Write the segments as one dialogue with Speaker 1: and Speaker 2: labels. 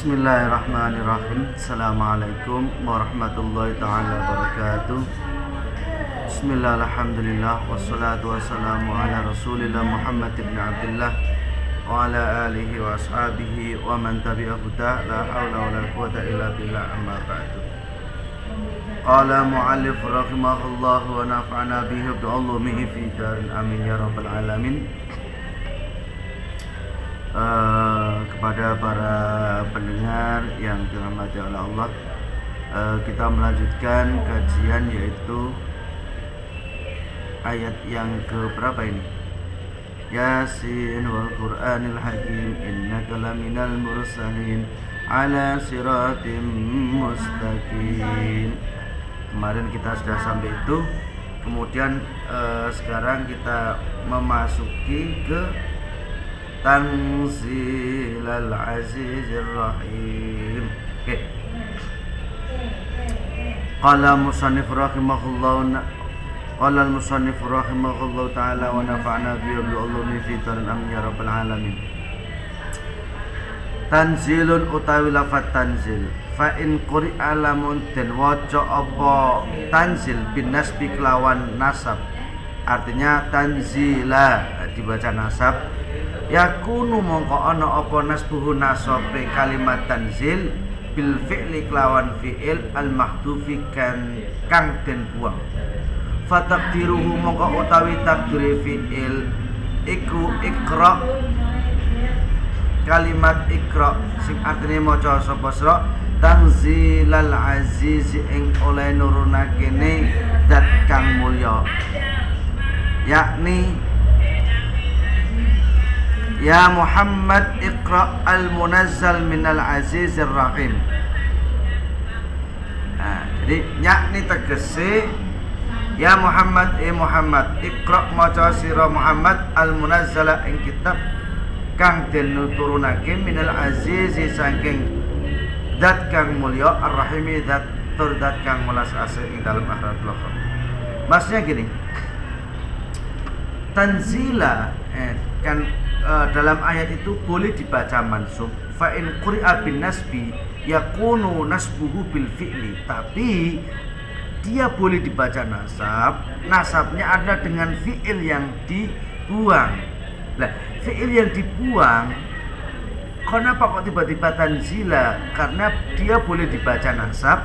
Speaker 1: Bismillahirrahmanirrahim. Assalamualaikum warahmatullahi ta'ala wabarakatuh. Bismillah, alhamdulillah, wassalatu wassalamu ala rasulillah Muhammad ibn Abdullah wa ala alihi wa ashabihi wa man tabi'ahu la hawla wa la quwata illa billah, amma ba'du. Qala mu'allif rahimahullah wa nafa'ana bihi wa bi'ulumihi fi darin amin ya rabbal alamin. Kepada para pendengar yang dirahmati oleh Allah, kita melanjutkan kajian yaitu ayat yang keberapa ini? Yasin wal Qur'anil Hakim innaka laminal mursalin ala siratim mustaqim. Kemarin kita sudah sampai itu. Kemudian sekarang kita memasuki ke Tanzilal Azizir Rahim. Oke. Qala musannif rahimahullah ta'ala wa nafa'na bi ulumi fi darin amin ya rabbal alamin. Tanzilun utawi lafaz tanzil fa in quri'a lamun den waca apa tanzil bin nasbi kelawan nasab, artinya tanzila dibaca nasab. Yakunu mongko ana apa nasbuhu nasabe kalimat tanzil bil fi'li kelawan fi'il al mahdufi kang den buang. Fatakdiruhu mongko utawi takdire fi'il iku ikra, kalimat ikra sing artine maca sapa sira tanzilal aziz ing oleh nurunakene zat kang mulya, yakni ya Muhammad iqra al-munazzal minal azizir rahim. Jadi yakni tegese ya Muhammad Muhammad iqra maca sira Muhammad al-munazzala ing kitab kang den turunake minal azizi saking zat kang mulya ar-rahimi zat kang welas asih ing dalem akhirat lokal. Maksudnya gini, tanzila kan dalam ayat itu boleh dibaca mansub fa in quri'a bin nasbi yakunu nasbuhu bil fi'li, tapi dia boleh dibaca nasab, nasabnya ada dengan fi'il yang dibuang. Nah, fi'il yang dibuang kenapa kok tiba-tiba tanzila? Karena dia boleh dibaca nasab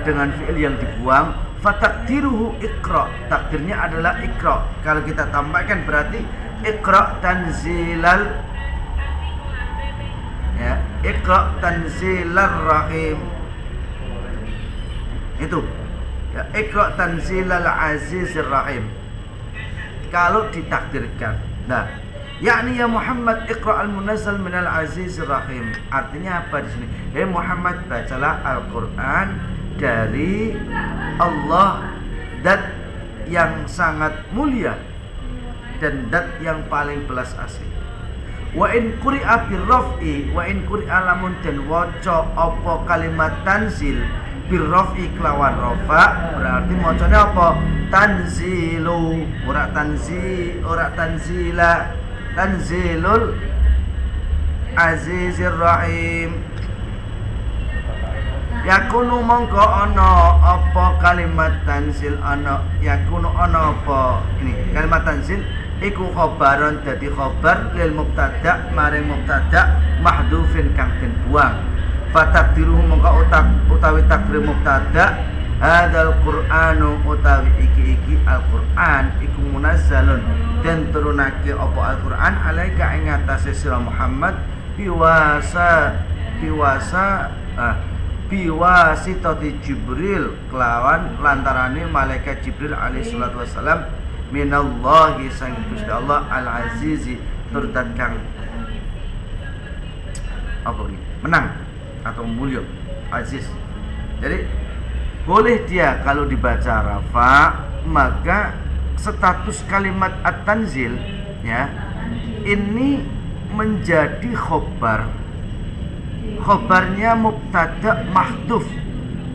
Speaker 1: dengan fi'il yang dibuang. Fatakdiruhu ikra, takdirnya adalah ikra. Kalau kita tambahkan berarti Iqra tanzilal, ya, Iqra tanzilar rahim. Itu ya, Iqra tanzilal azizir rahim. Kalau ditakdirkan. Nah, yakni ya Muhammad Iqra al-munazzal minal azizir rahim. Artinya apa di sini? Ya Muhammad, bacalah Al-Qur'an dari Allah, zat yang sangat mulia dan dat yang paling belas asih. Wa in quri'a birraf'i, wa in quri'a lamun den waca apa kalimat tanzil birraf'i kelawan rafa, berarti macane apa? Tanzilu, ora tanzila, tanzilul azizir rahim. Yakunu mongko ana apa kalimat tanzil, ana yakunu ana apa ini kalimat tanzil iku khobaron, dadi khobar lil mubtada maring mubtada mahdhufin kang den buang. Fatakdiruhu mongko utawi takdir mubtada hadzal qur'anu utawi iki Al-Qur'an iku munazzalun den turunake apa Al-Qur'an alaika ing atase sira Muhammad biwasitati Jibril kelawan lantarane malaikat Jibril alaihi salatu wassalam minallahi sang Gusti Allah al-azizi tur zat kang apa ini menang atau mulia, aziz. Jadi boleh dia kalau dibaca rafa, maka status kalimat at-tanzil ya ini menjadi khobar. Khobarnya mubtada mahdhuf,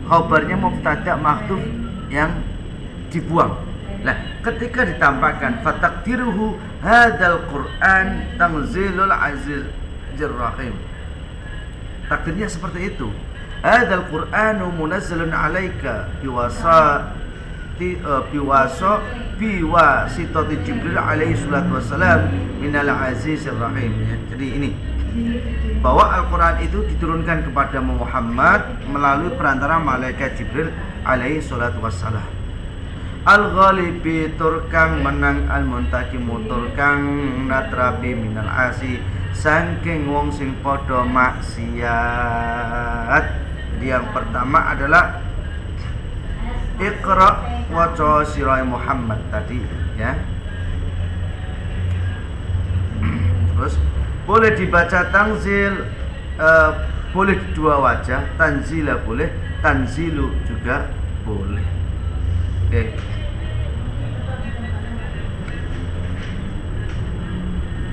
Speaker 1: khobarnya mubtada mahdhuf yang dibuang. Nah, ketika ditambahkan fatakdiruhu hadzal Qur'an tanzilul azizir rahim, takdirnya seperti itu. Hadzal Qur'anu munazzalun 'alaika biwasitati Jibril alaihi salatu wassalam minal azizir rahim. Ya, jadi ini bahwa Al-Quran itu diturunkan kepada Muhammad melalui perantara malaikat Jibril alaihi salatu wassalam. Al-ghalibi turkang menang, al-muntakimu turkang natrabi minal asi saking wong sing padha maksiat. Jadi yang pertama adalah Iqra waca sira Muhammad tadi, ya. Terus boleh dibaca tanzil, boleh dua wajah, tanzila boleh, tanzilu juga boleh. Oke.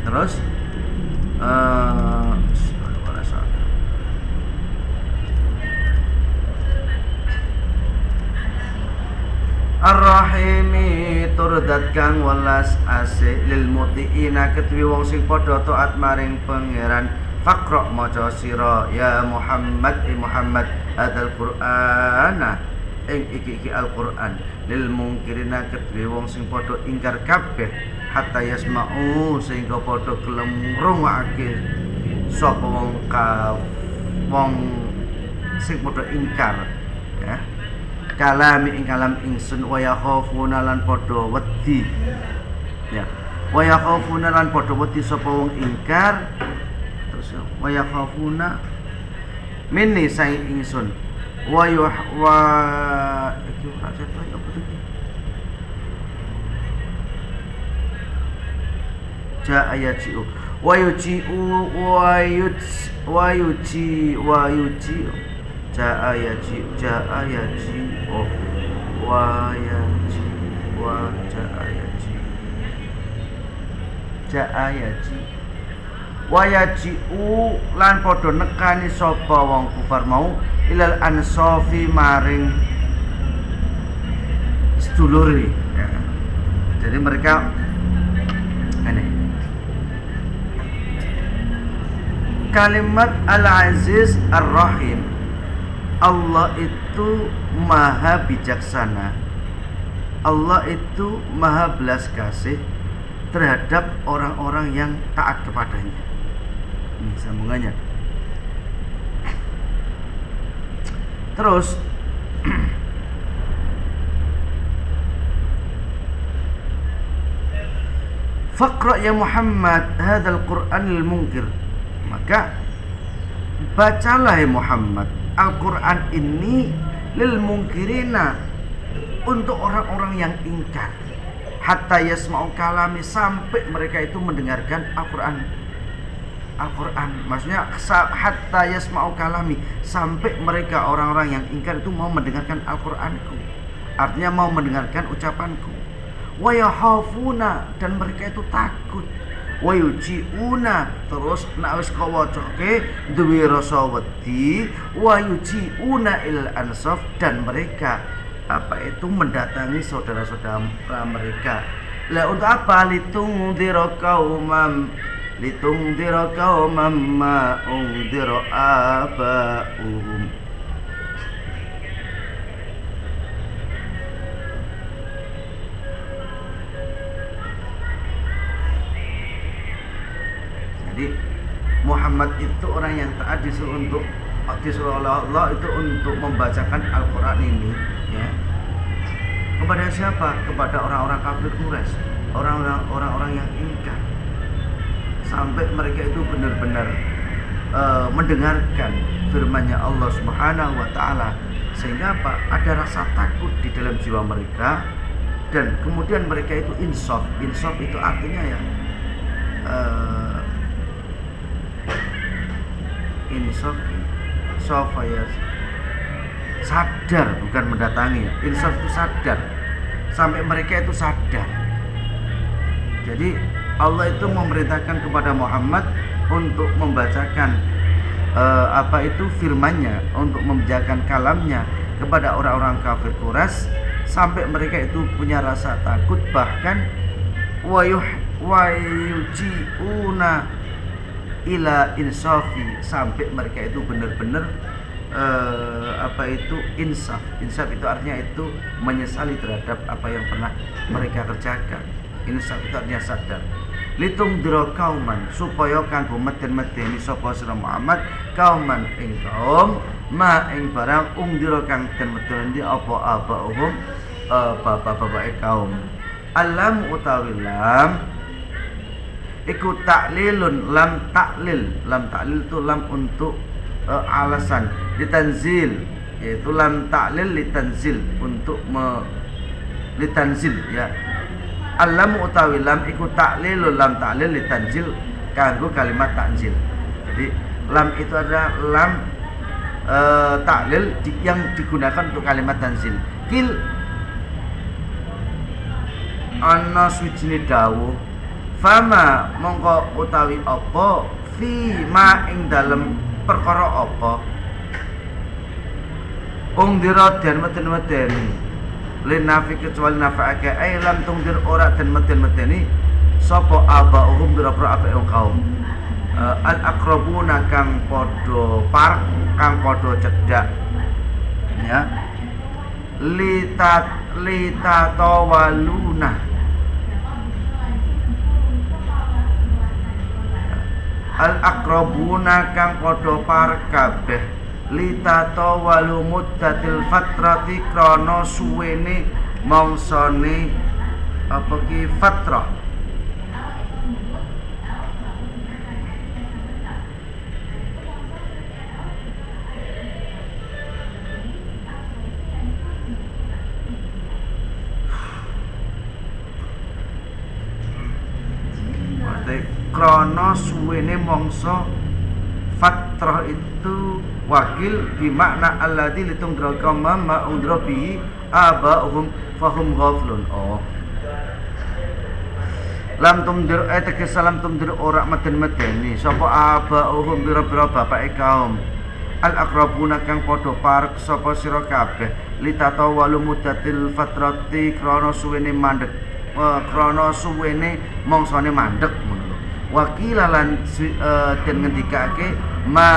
Speaker 1: Terus Ar-Rahimi turdat kang welas asih lil mutiina ketwi wong sing padha taat maring pangeran. Faqra maca sira ya Muhammad Muhammad adzal Qur'ana ing iki Al-Qur'an lil mungkirina ketwi wong sing padha ingkar kabeh hatta yasma'u sehingga padha gelem ngrungokake sapa wong sing padha ingkar, ya. Kalami ing kalam ingsun wa yakhafuna lan padha wedi, ya. Wa yakhafuna lan padha wedi sapa wong ingkar. Terus wa yakhafuna minni saing ingsun wa iki ora cetok apa iki ja ayati wa yuji Ja'ayaji oh wayaji lan padha nekani sapa wong kufar mau ilal ansofi maring sedulure, ya. Jadi mereka aneh. Kalimat Al-Aziz Ar-Rahim, Allah itu maha bijaksana, Allah itu maha belas kasih terhadap orang-orang yang taat kepadanya. Ini sambungannya. Terus Faqra ya Muhammad hadzal Qur'anil munkir, maka bacalah ya Muhammad Al-Quran ini lil mungkirina untuk orang-orang yang ingkar, hatta yasma'u kalami sampai mereka itu mendengarkan Al-Quran, maksudnya hatta yasma'u kalami sampai mereka orang-orang yang ingkar itu mau mendengarkan Al-Quranku, artinya mau mendengarkan ucapanku. Wa yakhafuna, dan mereka itu takut. Wa yujiuna, terus nek wis kawacoke duwe rasa wedi. Wa yujiuna il ansaf, dan mereka mendatangi saudara-saudara mereka. Lah untuk apa? Litungdira qaumam ma undira aba'uhum. Jadi Muhammad itu orang yang taat, disuruh oleh Allah itu untuk membacakan Al-Quran ini, ya. Kepada siapa? Kepada orang-orang kafir Quraisy, orang-orang yang ingkar, sampai mereka itu benar-benar mendengarkan firman-Nya Allah Subhanahu wa taala, sehingga ada rasa takut di dalam jiwa mereka, dan kemudian mereka itu insaf itu artinya ya insaf ya sadar, bukan mendatangi ya. Insaf itu sadar, sampai mereka itu sadar. Jadi Allah itu memerintahkan kepada Muhammad untuk membacakan firman-Nya, untuk membacakan kalamnya kepada orang-orang kafir Quraisy, sampai mereka itu punya rasa takut, bahkan wayujiuna ila insafi, sampai mereka itu benar-benar insaf. Insaf itu artinya itu menyesali terhadap apa yang pernah mereka kerjakan. Insaf itu artinya sadar. Litung dira kauman, supaya kanggo meden-medeni sapa sira Muhammad kauman ing kaum ma ing barang dira kang den medeni apa abahum bapak-bapake kaum. Alam utawi lam iku taklilun, lam taklil itu lam untuk alasan, litanzil, yaitu lam taklil litanzil, untuk litanzil ya. Alam utawi lam iku taklilun, lam taklil litanzil kanggo kalimat takzil. Jadi lam itu adalah lam taklil yang digunakan untuk kalimat tanzil. Kil ana suwijine dawuh fama mongko utawi apa fi ma ing dalem perkara apa ungdira den meden-medeni linafi kecuali nafa'ake ay lam tungdir ora den meden-medeni sapa abahum bira-bira ape kaum al aqrabuna kang padha parek, kang padha cedhak ya, litatawaluna al aqrabuna kang padha parek kabeh, litatawalu muddatil fatrati krana suwene mangsane apa ki fatrah. Krana suwene mangsa fatrah itu wakil bimakna alladzi litungdra kama ma undra bihi abahum fahum ghaflun. Lam tumdir tegese lam tumdir ora meden-medeni sapa abahum bira-bira bapake kaum al aqrabuna kang padha parek sapa sira kabeh litatawalu muddatil fatrati krana suwene mandeg, krana suwene mangsane mandeg ngono. Wakilalan den ngendikake ma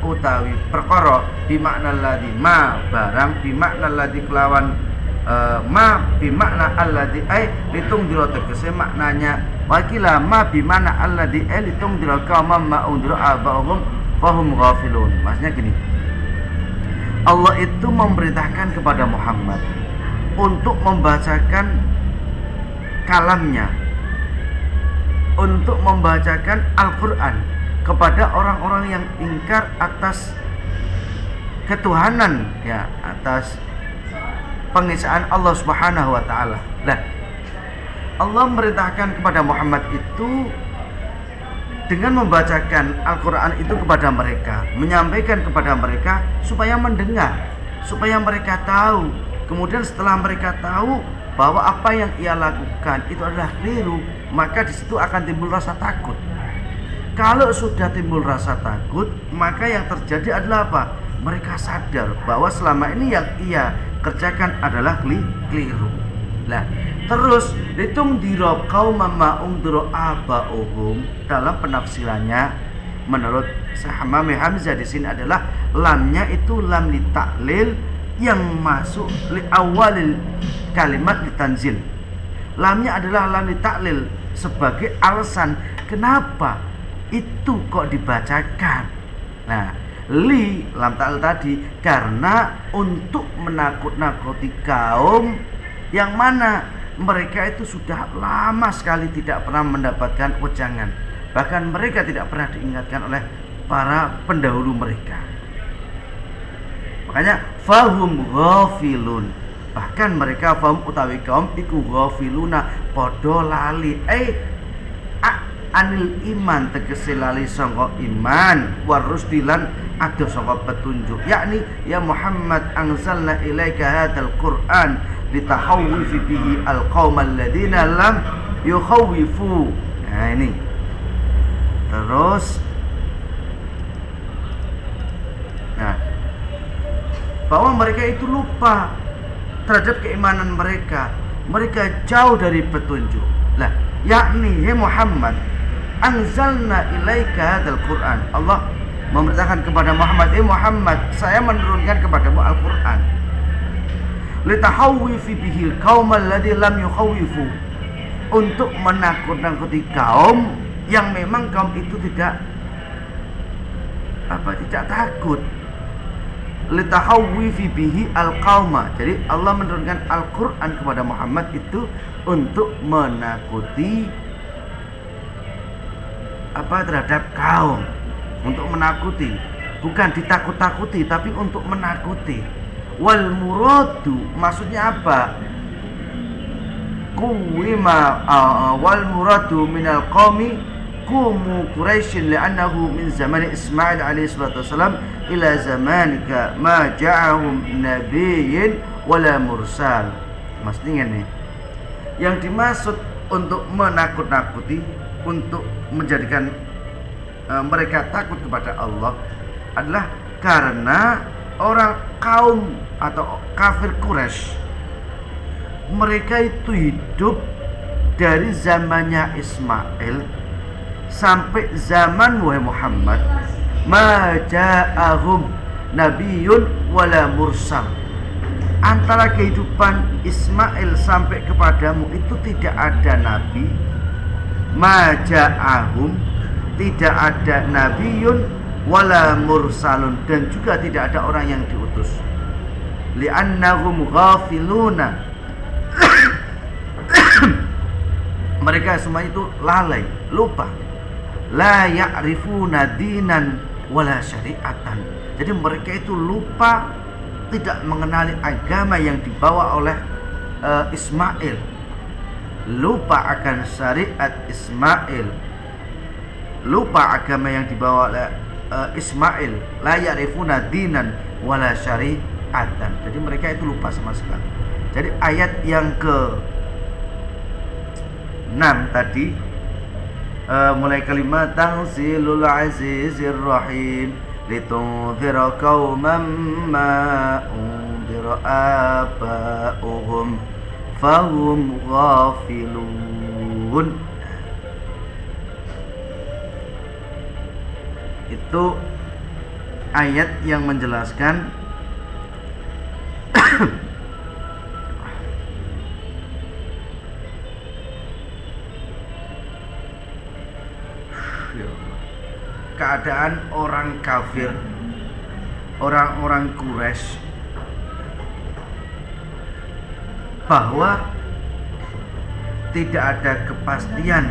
Speaker 1: utawi perkara bimakna alladzi ma barang bimakna alladzi kelawan ma bimakna alladzi ai litung dira tegese maknanya wakila ma bimakna alladzi ai litung dira kama ma undra abahum fahum ghafilun. Maksudnya gini, Allah itu memerintahkan kepada Muhammad untuk membacakan kalamnya, untuk membacakan Al-Quran kepada orang-orang yang ingkar atas ketuhanan ya, atas pengesaan Allah Subhanahu wa taala. Nah, Allah merintahkan kepada Muhammad itu dengan membacakan Al-Quran itu kepada mereka, menyampaikan kepada mereka supaya mendengar, supaya mereka tahu. Kemudian setelah mereka tahu bahwa apa yang ia lakukan itu adalah keliru, maka di situ akan timbul rasa takut. Kalau sudah timbul rasa takut, maka yang terjadi adalah apa? Mereka sadar bahwa selama ini yang ia kerjakan adalah keliru. Nah, terus hitung diro kaum ma'ungduro aba'uhum, dalam penafsirannya menurut Imam Hamzah di sini adalah lamnya itu lam li taklil yang masuk li awalil kalimat ditanzil. Lamnya adalah lam li taklil sebagai alasan kenapa itu kok dibacakan. Nah, li lam taklil tadi karena untuk menakut-nakuti kaum yang mana mereka itu sudah lama sekali tidak pernah mendapatkan wejangan. Bahkan mereka tidak pernah diingatkan oleh para pendahulu mereka. Makanya fahum ghafilun, bahkan mereka fahum utawi kaum iku ghafiluna padha lali anil iman tegese lali sangka iman warusdilan ada sangka petunjuk, yakni ya Muhammad anzalna ilaika hadzal Qur'an litahawwifi bihi alqaumal ladzina lam yukhawwifu. Nah ini terus bahwa mereka itu lupa terhadap keimanan mereka, mereka jauh dari petunjuk. Lah, yakni Muhammad anzalna ilaika hadzal Qur'an. Allah memerintahkan kepada Muhammad, Muhammad, saya menurunkan kepadamu Al-Qur'an. Litahawwifi bihil qaumal ladzi lam yukhawwifu, untuk menakut-nakuti kaum yang memang kaum itu tidak takut. Litahawwifi bihi al-qauma. Jadi Allah menurunkan Al-Qur'an kepada Muhammad itu untuk menakuti terhadap kaum, untuk menakuti, bukan ditakut-takuti tapi untuk menakuti. Wal muradu maksudnya apa? Kuwima wal muradu minal qaumi qumu Quraisyin li'annahu min zaman Ismail alaihi salatu wasalam ila zamanika ma ja'ahum nabiyyin wala mursal. Maksudnya nih, yang dimaksud untuk menakut-nakuti, untuk menjadikan mereka takut kepada Allah adalah karena orang kaum atau kafir Quraisy, mereka itu hidup dari zamannya Ismail sampai zaman Muhammad, ma ja'ahum nabiyyun wala mursal. Antara kehidupan Ismail sampai kepadamu itu tidak ada nabi, ma ja'ahum, tidak ada nabiyyun wala mursalun, dan juga tidak ada orang yang diutus. Li'annahum ghafiluna, mereka semua itu lalai, lupa. La ya'rifuna dinan wala syari'atan. Jadi mereka itu lupa, tidak mengenali agama yang dibawa oleh Ismail, lupa akan syariat Ismail, lupa agama yang dibawa oleh Ismail. La ya'rifuna dinan wala syari'atan. Jadi mereka itu lupa sama sekali. Jadi ayat yang ke 6 tadi, mulai kalimat tanzilul azizir rahim litunzira qauman ma unzira aba'uhum fahum ghafilun. Itu ayat yang menjelaskan keadaan orang kafir, orang-orang Quraisy, bahwa tidak ada kepastian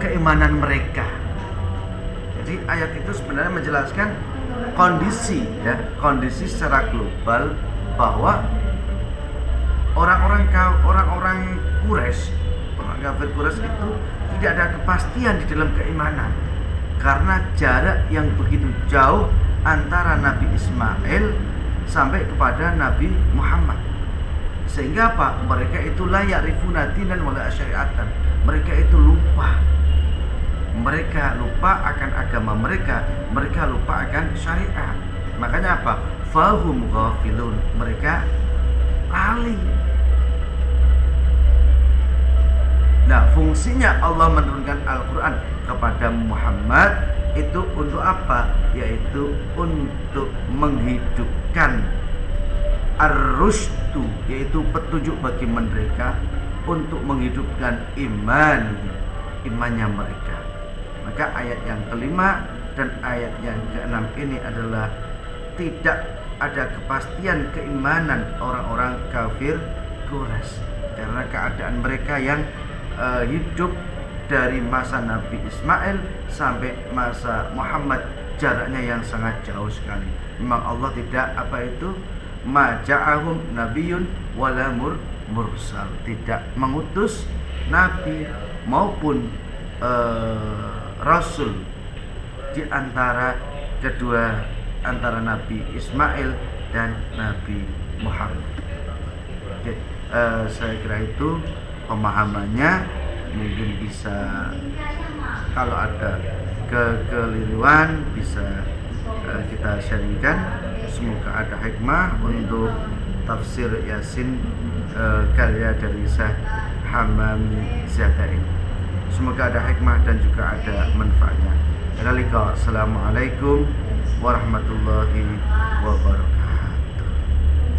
Speaker 1: keimanan mereka. Jadi ayat itu sebenarnya menjelaskan kondisi secara global, bahwa orang-orang Quraisy, orang kafir Quraisy itu tidak ada kepastian di dalam keimanan karena jarak yang begitu jauh antara Nabi Ismail sampai kepada Nabi Muhammad. Sehingga apa? Mereka itu la ya'rifuna dinan wala syari'atan. Mereka itu lupa. Mereka lupa akan agama mereka, mereka lupa akan syariat. Makanya apa? Fahum ghafilun. Mereka lali. Nah, fungsinya Allah menurunkan Al-Quran kepada Muhammad itu untuk apa? Yaitu untuk menghidupkan ar-rusydu, yaitu petunjuk bagi mereka, untuk menghidupkan imannya mereka. Maka ayat yang kelima dan ayat yang keenam ini adalah tidak ada kepastian keimanan orang-orang kafir Quraisy karena keadaan mereka yang hidup dari masa Nabi Ismail sampai masa Muhammad, jaraknya yang sangat jauh sekali. Memang Allah tidak maja'ahum nabiyyun wala mursal, tidak mengutus nabi maupun rasul di antara Nabi Ismail dan Nabi Muhammad. Oke, saya kira itu pemahamannya. Mungkin bisa, kalau ada kekeliruan bisa kita sharingkan. Semoga ada hikmah untuk tafsir Yasin karya dari Syekh hamami zata ini. Semoga ada hikmah dan juga ada manfaatnya. Assalamualaikum warahmatullahi wabarakatuh.